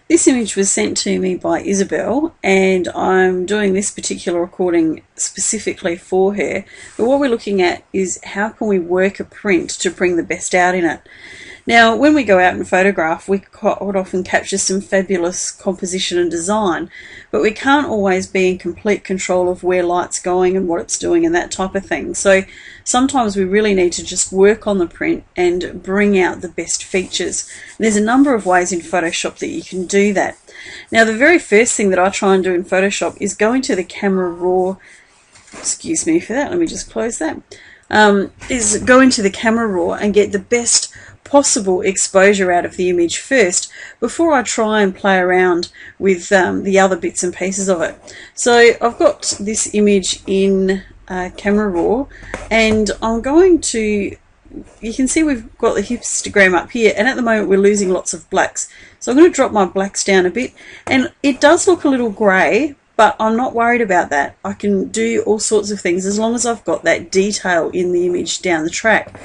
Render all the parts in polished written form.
This image was sent to me by Isobel, and I'm doing this particular recording specifically for her. But what we're looking at is how can we work a print to bring the best out in it. Now, when we go out and photograph, we quite often capture some fabulous composition and design, but we can't always be in complete control of where light's going and what it's doing and that type of thing. So sometimes we really need to just work on the print and bring out the best features. And there's a number of ways in Photoshop that you can do that. Now, the very first thing that I try and do in Photoshop is go into the camera raw, excuse me for that, let me just close that, is go into the camera raw and get the best possible exposure out of the image first before I try and play around with the other bits and pieces of it. So I've got this image in camera raw, and I'm going to, you can see we've got the histogram up here, and at the moment we're losing lots of blacks, so I'm going to drop my blacks down a bit, and it does look a little grey, but I'm not worried about that. I can do all sorts of things as long as I've got that detail in the image down the track.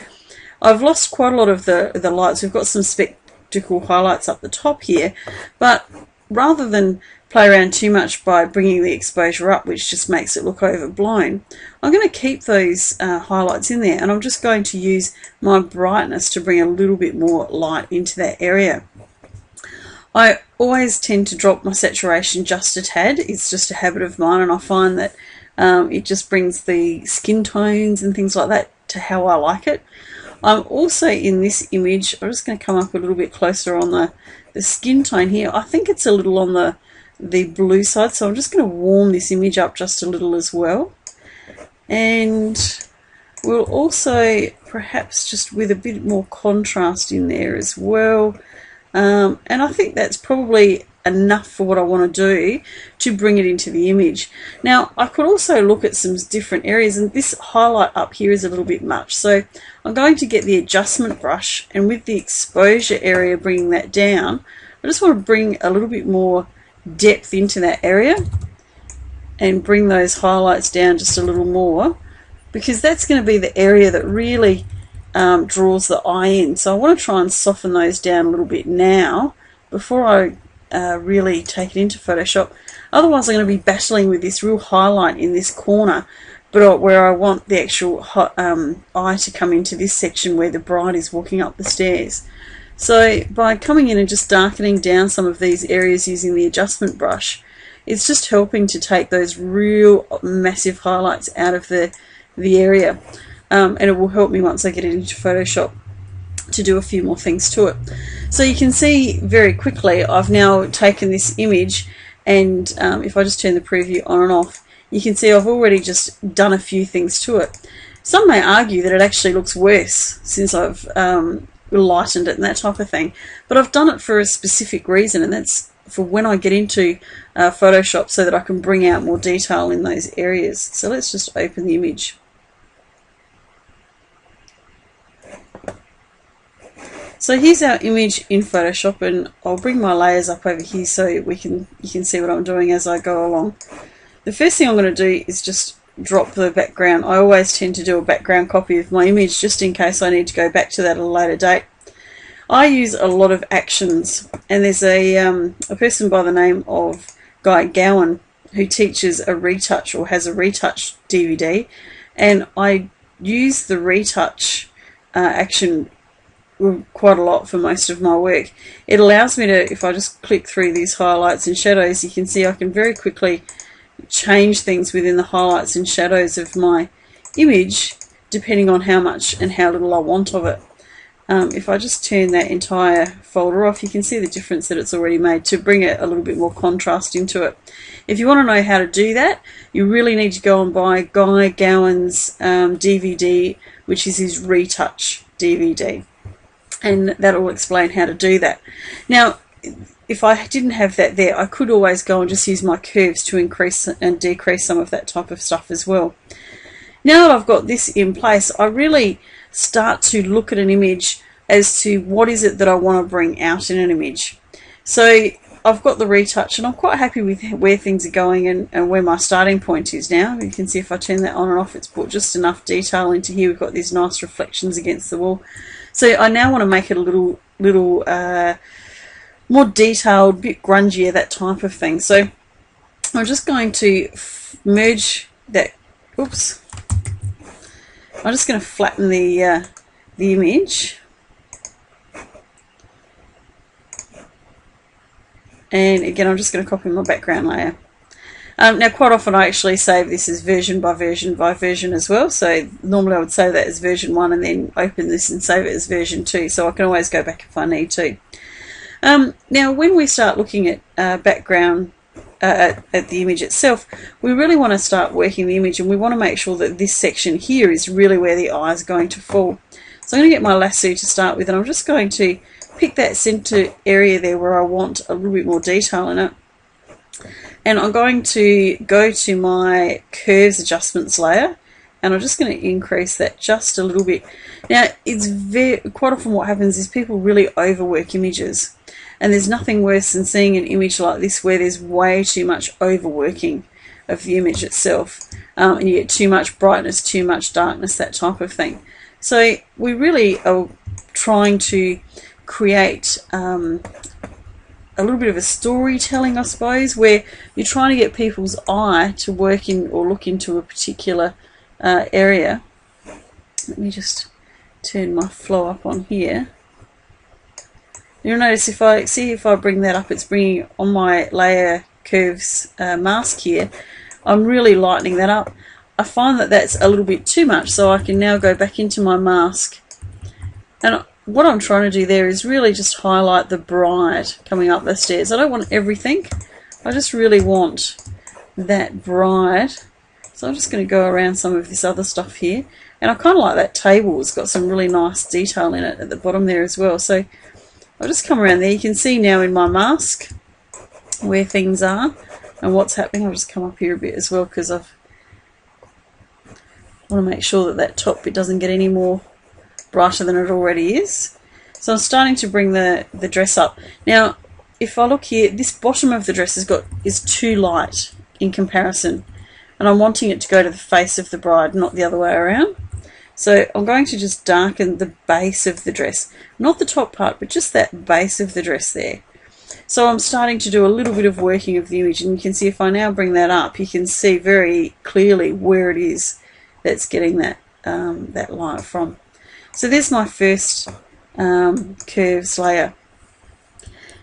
I've lost quite a lot of the lights. We've got some spectacle highlights up the top here, but rather than play around too much by bringing the exposure up, which just makes it look overblown, I'm going to keep those highlights in there, and I'm just going to use my brightness to bring a little bit more light into that area. I always tend to drop my saturation just a tad. It's just a habit of mine, and I find that it just brings the skin tones and things like that to how I like it. I'm also in this image, I'm just going to come up a little bit closer on the skin tone here. I think it's a little on the blue side, so I'm just going to warm this image up just a little as well. And we'll also perhaps just with a bit more contrast in there as well. And I think that's probably enough for what I want to do to bring it into the image. Now, I could also look at some different areas, and this highlight up here is a little bit much, so I'm going to get the adjustment brush, and with the exposure area bringing that down, I just want to bring a little bit more depth into that area and bring those highlights down just a little more, because that's going to be the area that really draws the eye in. So I want to try and soften those down a little bit now before I really take it into Photoshop. Otherwise I'm going to be battling with this real highlight in this corner, but where I want the actual eye to come into this section where the bride is walking up the stairs. So by coming in and just darkening down some of these areas using the adjustment brush, it's just helping to take those real massive highlights out of the area, and it will help me once I get it into Photoshop to do a few more things to it. So you can see very quickly I've now taken this image, and if I just turn the preview on and off, you can see I've already just done a few things to it. Some may argue that it actually looks worse since I've lightened it and that type of thing, but I've done it for a specific reason, and that's for when I get into Photoshop so that I can bring out more detail in those areas. So let's just open the image. So here's our image in Photoshop, and I'll bring my layers up over here so you can see what I'm doing as I go along. The first thing I'm going to do is just drop the background. I always tend to do a background copy of my image just in case I need to go back to that at a later date. I use a lot of actions, and there's a person by the name of Guy Gowan who teaches a retouch, or has a retouch DVD, and I use the retouch action quite a lot for most of my work. It allows me to, if I just click through these highlights and shadows, you can see I can very quickly change things within the highlights and shadows of my image depending on how much and how little I want of it. If I just turn that entire folder off, you can see the difference that it's already made to bring a little bit more contrast into it. If you want to know how to do that, you really need to go and buy Guy Gowan's DVD, which is his retouch DVD. And that will explain how to do that. Now, if I didn't have that there, I could always go and just use my curves to increase and decrease some of that type of stuff as well. Now that I've got this in place, I really start to look at an image as to what is it that I want to bring out in an image. So I've got the retouch, and I'm quite happy with where things are going and where my starting point is now. You can see if I turn that on and off, it's put just enough detail into here. We've got these nice reflections against the wall. So I now want to make it a little more detailed, a bit grungier, that type of thing. So I'm just going to merge that. Oops. I'm just going to flatten the image. And again, I'm just going to copy my background layer. Now, quite often I actually save this as version by version by version as well. So normally I would save that as version 1 and then open this and save it as version 2. So I can always go back if I need to. Now, when we start looking at background at the image itself, we really want to start working the image, and we want to make sure that this section here is really where the eye is going to fall. So I'm going to get my lasso to start with, and I'm just going to pick that center area there where I want a little bit more detail in it. And I'm going to go to my curves adjustments layer, and I'm just going to increase that just a little bit. Now, it's quite often what happens is people really overwork images, and there's nothing worse than seeing an image like this where there's way too much overworking of the image itself, and you get too much brightness, too much darkness, that type of thing. So we really are trying to create a little bit of a storytelling, I suppose, where you're trying to get people's eye to work in or look into a particular area. Let me just turn my flow up on here. You'll notice if I bring that up, it's bringing on my layer curves mask here. I'm really lightening that up. I find that that's a little bit too much, so I can now go back into my mask. And what I'm trying to do there is really just highlight the bride coming up the stairs. I don't want everything. I just really want that bride. So I'm just going to go around some of this other stuff here. And I kind of like that table. It's got some really nice detail in it at the bottom there as well. So I'll just come around there. You can see now in my mask where things are and what's happening. I'll just come up here a bit as well because I want to make sure that that top bit doesn't get any more brighter than it already is. So I'm starting to bring the dress up. Now, if I look here, this bottom of the dress is too light in comparison, and I'm wanting it to go to the face of the bride, not the other way around. So I'm going to just darken the base of the dress, not the top part, but just that base of the dress there. So I'm starting to do a little bit of working of the image, and you can see if I now bring that up, you can see very clearly where it is that's getting that that light from. So there's my first curves layer.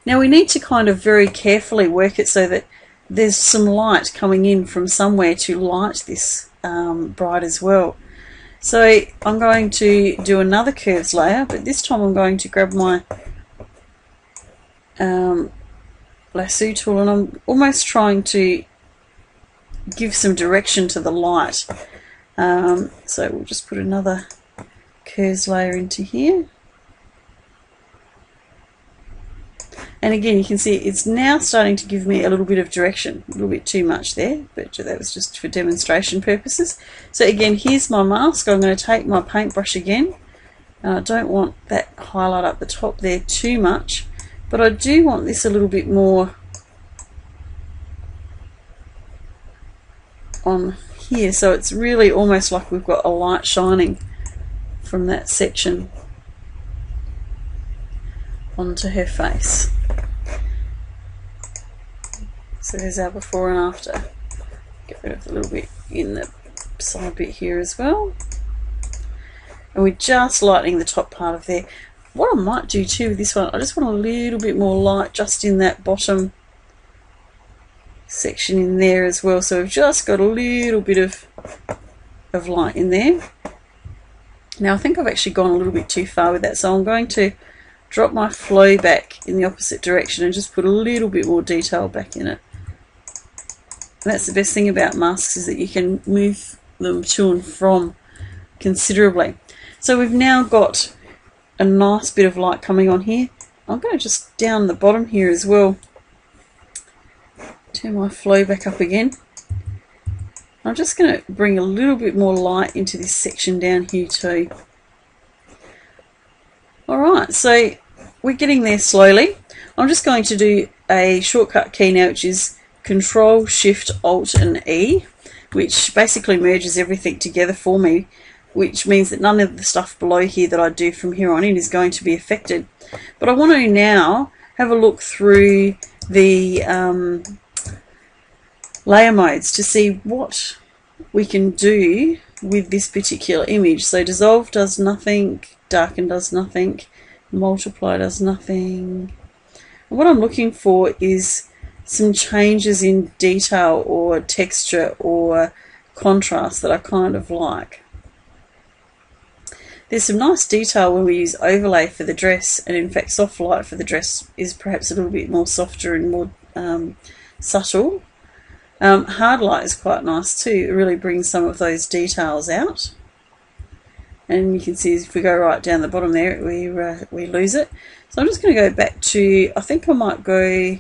Now we need to kind of very carefully work it so that there's some light coming in from somewhere to light this bride as well. So I'm going to do another curves layer, but this time I'm going to grab my lasso tool, and I'm almost trying to give some direction to the light. So we'll just put another curves layer into here, and again you can see it's now starting to give me a little bit of direction, a little bit too much there, but that was just for demonstration purposes. So again, here's my mask. I'm going to take my paintbrush again, and I don't want that highlight up the top there too much, but I do want this a little bit more on here, so it's really almost like we've got a light shining from that section onto her face. So there's our before and after. Get rid of a little bit in the side bit here as well. And we're just lightening the top part of there. What I might do too with this one, I just want a little bit more light just in that bottom section in there as well. So we've just got a little bit of light in there. Now I think I've actually gone a little bit too far with that, so I'm going to drop my flow back in the opposite direction and just put a little bit more detail back in it. And that's the best thing about masks, is that you can move them to and from considerably. So we've now got a nice bit of light coming on here. I'm going to just down the bottom here as well, turn my flow back up again. I'm just going to bring a little bit more light into this section down here too. Alright, so we're getting there slowly. I'm just going to do a shortcut key now, which is Control, Shift, Alt and E, which basically merges everything together for me, which means that none of the stuff below here that I do from here on in is going to be affected. But I want to now have a look through the layer modes to see what we can do with this particular image. So dissolve does nothing, darken does nothing, multiply does nothing. And what I'm looking for is some changes in detail or texture or contrast that I kind of like. There's some nice detail when we use overlay for the dress, and in fact soft light for the dress is perhaps a little bit more softer and more subtle. Hard light is quite nice too. It really brings some of those details out. And you can see if we go right down the bottom there, we lose it. So I'm just going to go back to, I think I might go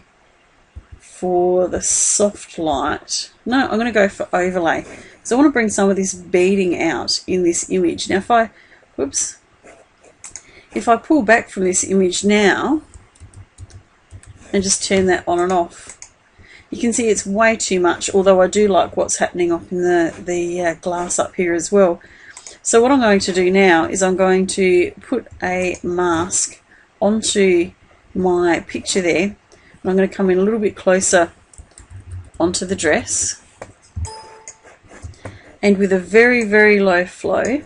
for the soft light. No, I'm going to go for overlay. So I want to bring some of this beading out in this image. Now if I pull back from this image now and just turn that on and off, you can see it's way too much, although I do like what's happening up in the glass up here as well. So what I'm going to do now is I'm going to put a mask onto my picture there, and I'm going to come in a little bit closer onto the dress, and with a very, very low flow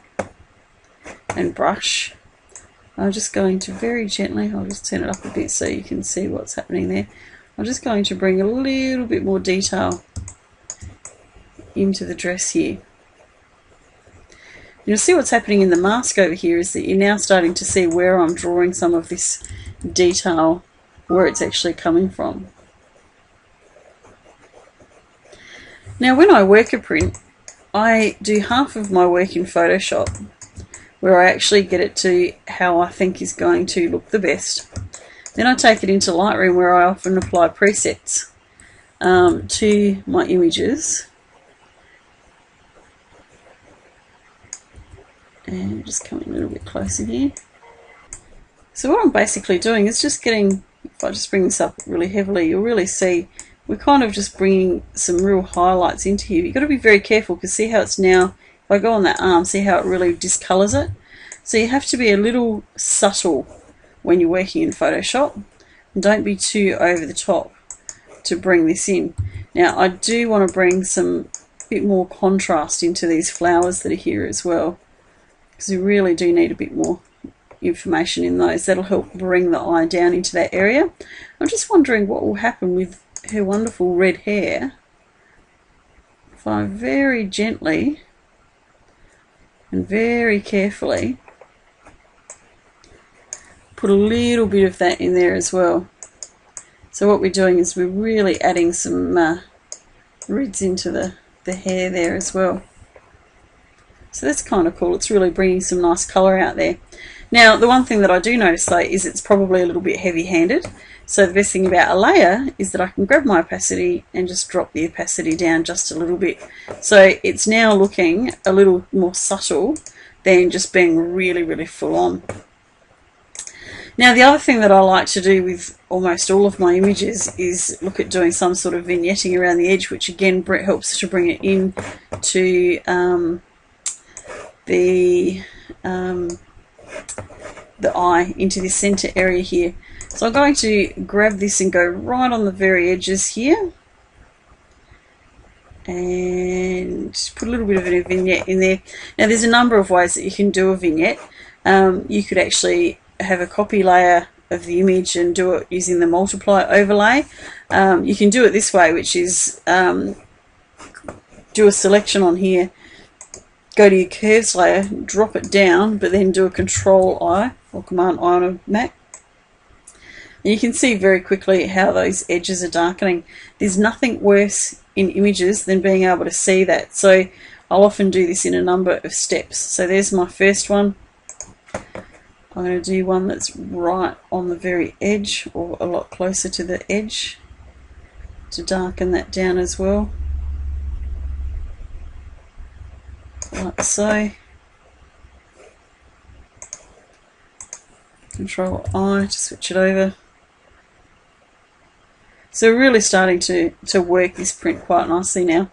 and brush, I'm just going to very gently, I'll just turn it up a bit so you can see what's happening there. I'm just going to bring a little bit more detail into the dress here. You'll see what's happening in the mask over here is that you're now starting to see where I'm drawing some of this detail, where it's actually coming from. Now when I work a print, I do half of my work in Photoshop, where I actually get it to how I think is going to look the best. Then I take it into Lightroom, where I often apply presets to my images. And just come in a little bit closer here. So what I'm basically doing is just getting, if I just bring this up really heavily, you'll really see we're kind of just bringing some real highlights into here. You've got to be very careful, because see how it's now, if I go on that arm, see how it really discolours it? So you have to be a little subtle when you're working in Photoshop, and don't be too over the top to bring this in. Now I do want to bring some bit more contrast into these flowers that are here as well, because we really do need a bit more information in those. That'll help bring the eye down into that area. I'm just wondering what will happen with her wonderful red hair if I very gently and very carefully put a little bit of that in there as well. So what we're doing is we're really adding some reds into the hair there as well. So that's kind of cool. It's really bringing some nice colour out there. Now the one thing that I do notice though is it's probably a little bit heavy-handed. So the best thing about a layer is that I can grab my opacity and just drop the opacity down just a little bit. So it's now looking a little more subtle than just being really, really full on. Now the other thing that I like to do with almost all of my images is look at doing some sort of vignetting around the edge, which again helps to bring it in to the eye, into the center area here. So I'm going to grab this and go right on the very edges here and put a little bit of a vignette in there. Now there's a number of ways that you can do a vignette. You could actually have a copy layer of the image and do it using the multiply overlay. You can do it this way, which is do a selection on here, go to your curves layer, drop it down, but then do a control I or command I on a Mac. And you can see very quickly how those edges are darkening. There's nothing worse in images than being able to see that. So I'll often do this in a number of steps. So there's my first one. I'm going to do one that's right on the very edge, or a lot closer to the edge, to darken that down as well. Like so. Control I to switch it over. So we're really starting to work this print quite nicely now.